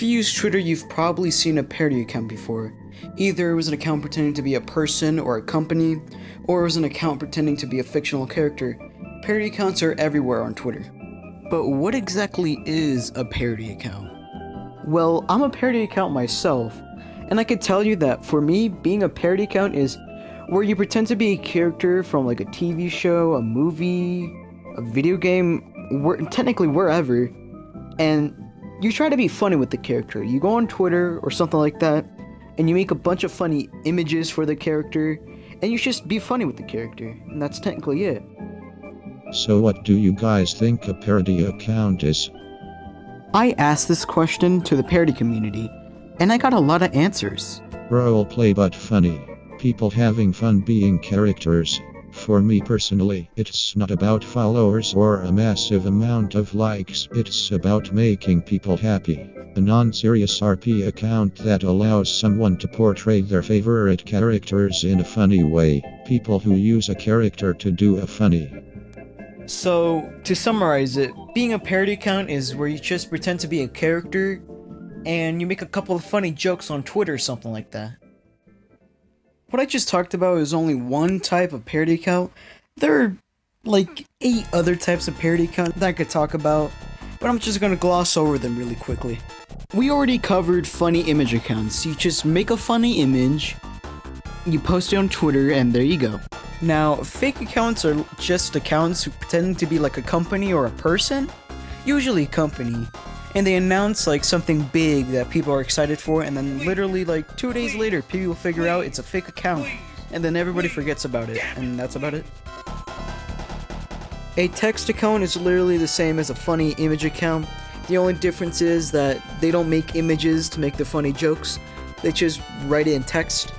you use Twitter, you've probably seen a parody account before. Either it was an account pretending to be a person or a company, or it was an account pretending to be a fictional character. Parody accounts are everywhere on Twitter. But what exactly is a parody account? Well, I'm a parody account myself, and I can tell you that for me, being a parody account is where you pretend to be a character from like a TV show, a movie, a video game, technically wherever, and you try to be funny with the character. You go on Twitter or something like that, and you make a bunch of funny images for the character, and you just be funny with the character, and that's technically it. So what do you guys think a parody account is? I asked this question to the parody community, and I got a lot of answers. Roleplay but funny. People having fun being characters. For me personally, it's not about followers or a massive amount of likes. It's about making people happy. A non-serious RP account that allows someone to portray their favorite characters in a funny way. People who use a character to do a funny. So, to summarize it, being a parody account is where you just pretend to be a character, and you make a couple of funny jokes on Twitter or something like that. What I just talked about is only one type of parody account. There are like 8 other types of parody accounts that I could talk about, but I'm just gonna gloss over them really quickly. We already covered funny image accounts. You just make a funny image, you post it on Twitter, and there you go. Now, fake accounts are just accounts who pretend to be like a company or a person, usually a company, and they announce like something big that people are excited for, and then literally like 2 days later, people will figure out it's a fake account, and then everybody forgets about it, and that's about it. A text account is literally the same as a funny image account. The only difference is that they don't make images to make the funny jokes, they just write it in text.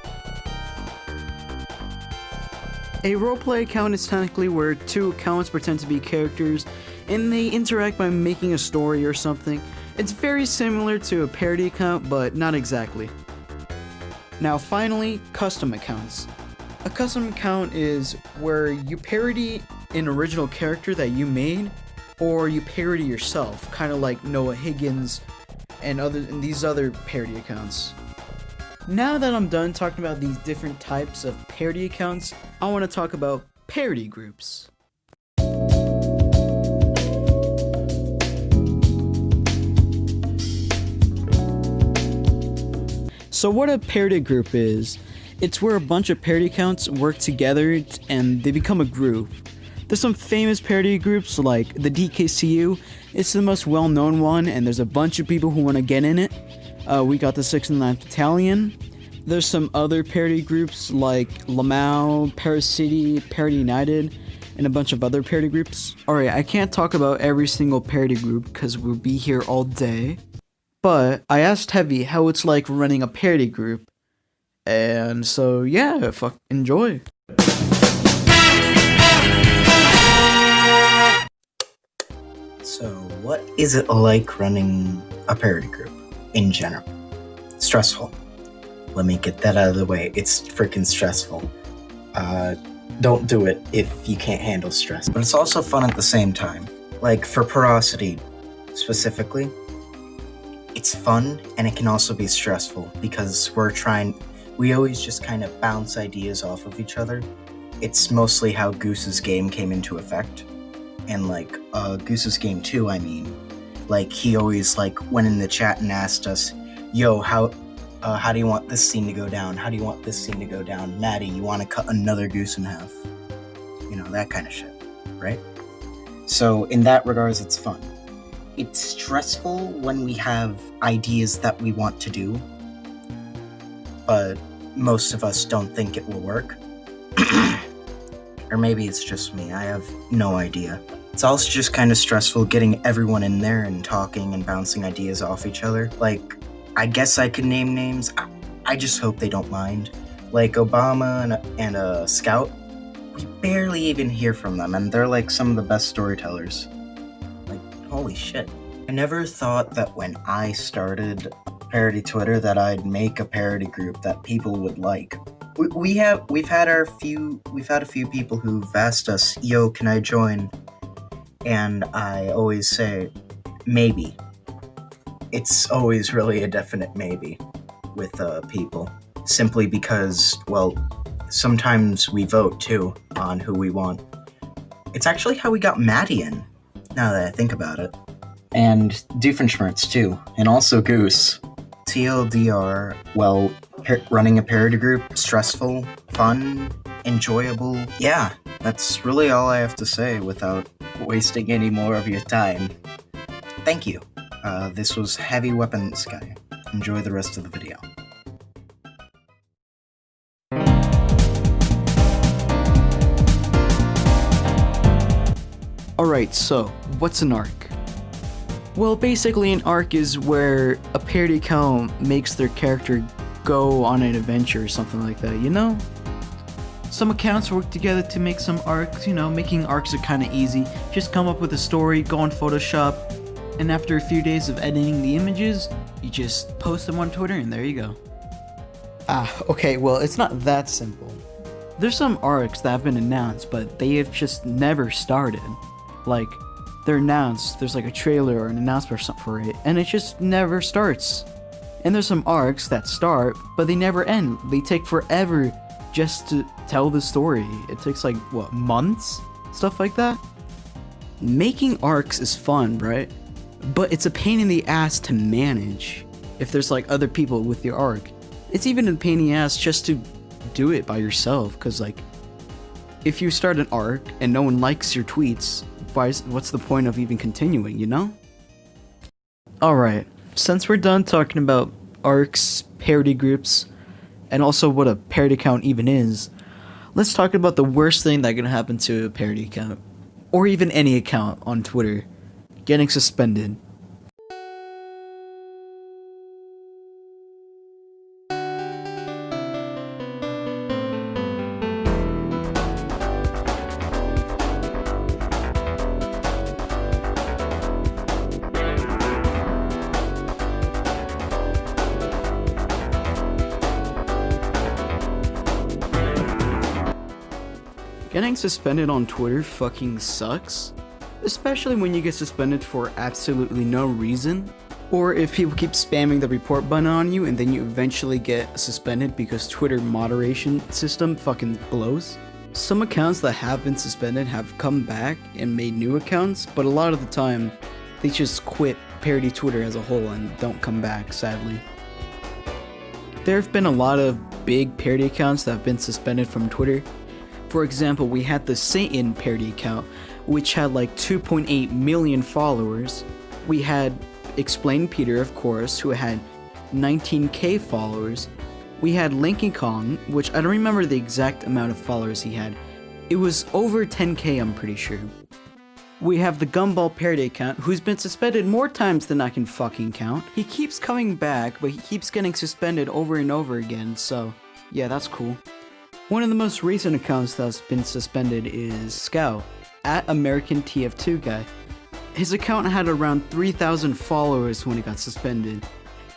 A roleplay account is technically where 2 accounts pretend to be characters and they interact by making a story or something. It's very similar to a parody account, but not exactly. Now finally, custom accounts. A custom account is where you parody an original character that you made, or you parody yourself, kind of like Noah Higgins and these other parody accounts. Now that I'm done talking about these different types of parody accounts, I want to talk about parody groups. So what a parody group is, it's where a bunch of parody accounts work together and they become a group. There's some famous parody groups like the DKCU, it's the most well-known one, and there's a bunch of people who want to get in it. We got the 6th and 9th Battalion. There's some other parody groups like Lamau, Paris City, Parody United, and a bunch of other parody groups. Alright, I can't talk about every single parody group because we'll be here all day. But I asked Heavy how it's like running a parody group. And so yeah, enjoy. So what is it like running a parody group in general? Stressful. Let me get that out of the way. It's freaking stressful. Don't do it if you can't handle stress. But it's also fun at the same time. Like for Porosity specifically, it's fun and it can also be stressful because we always just kind of bounce ideas off of each other. It's mostly how Goose's game came into effect. And like Goose's game 2, I mean, like he always like went in the chat and asked us, yo, how do you want this scene to go down? How do you want this scene to go down? Maddie, you want to cut another goose in half? You know, that kind of shit, right? So in that regards, it's fun. It's stressful when we have ideas that we want to do, but most of us don't think it will work. Or maybe it's just me, I have no idea. It's also just kind of stressful getting everyone in there and talking and bouncing ideas off each other. Like, I guess I could name names. I just hope they don't mind. Like Obama and Scout, we barely even hear from them, and they're like some of the best storytellers. Like, holy shit. I never thought that when I started Parody Twitter that I'd make a parody group that people would like. We've had a few people who've asked us, yo, can I join? And I always say, maybe. it's always really a definite maybe with people. Simply because, well, sometimes we vote too on who we want. It's actually how we got Maddie in, now that I think about it. And Doofenshmirtz too, and also Goose. TLDR, well, running a parody group, stressful, fun, enjoyable. Yeah, that's really all I have to say without wasting any more of your time. Thank you. This was Heavy Weapons Guy. Enjoy the rest of the video. Alright, so, what's an arc? Well, basically an arc is where a parody account makes their character go on an adventure or something like that, you know? Some accounts work together to make some arcs, you know, making arcs are kinda easy. Just come up with a story, go on Photoshop, and after a few days of editing the images, you just post them on Twitter and there you go. Okay, well, it's not that simple. There's some arcs that have been announced, but they have just never started. Like, they're announced, there's like a trailer or an announcement or something for it, and it just never starts. And there's some arcs that start, but they never end. They take forever just to tell the story. It takes like, what, months? Stuff like that? Making arcs is fun, right? But it's a pain in the ass to manage if there's like other people with your arc. It's even a pain in the ass just to do it by yourself, because like, if you start an arc and no one likes your tweets, what's the point of even continuing, you know? Alright, since we're done talking about arcs, parody groups, and also what a parody account even is, let's talk about the worst thing that can happen to a parody account, or even any account on Twitter: getting suspended. Getting suspended on Twitter fucking sucks, especially when you get suspended for absolutely no reason, or if people keep spamming the report button on you and then you eventually get suspended because Twitter moderation system fucking blows. Some accounts that have been suspended have come back and made new accounts, but a lot of the time they just quit parody Twitter as a whole and don't come back, sadly. There have been a lot of big parody accounts that have been suspended from Twitter. For example, we had the Satan parody account, which had like 2.8 million followers. We had Explain Peter, of course, who had 19k followers. We had Linky Kong, which I don't remember the exact amount of followers he had. It was over 10k, I'm pretty sure. We have the Gumball parody account, who's been suspended more times than I can fucking count. He keeps coming back, but he keeps getting suspended over and over again, so yeah, that's cool. One of the most recent accounts that's been suspended is Scout, @AmericanTF2 guy. His account had around 3,000 followers when it got suspended,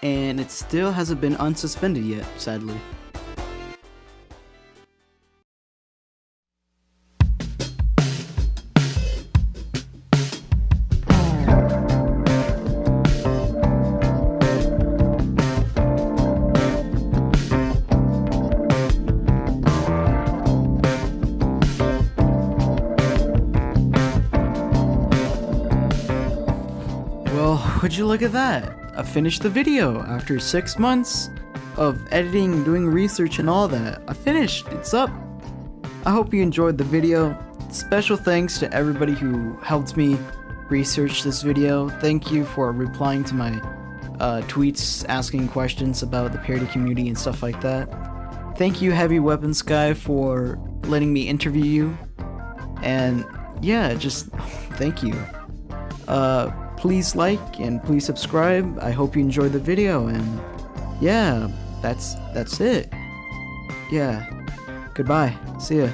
and it still hasn't been unsuspended yet, sadly. Would you look at that? I finished the video after 6 months of editing, doing research and all that. I finished, it's up. I hope you enjoyed the video. Special thanks to everybody who helped me research this video. Thank you for replying to my tweets, asking questions about the parody community and stuff like that. Thank you, Heavy Weapons Guy, for letting me interview you. And yeah, just thank you. Please like and please subscribe. I hope you enjoyed the video, and yeah, that's it. Yeah, goodbye. See ya.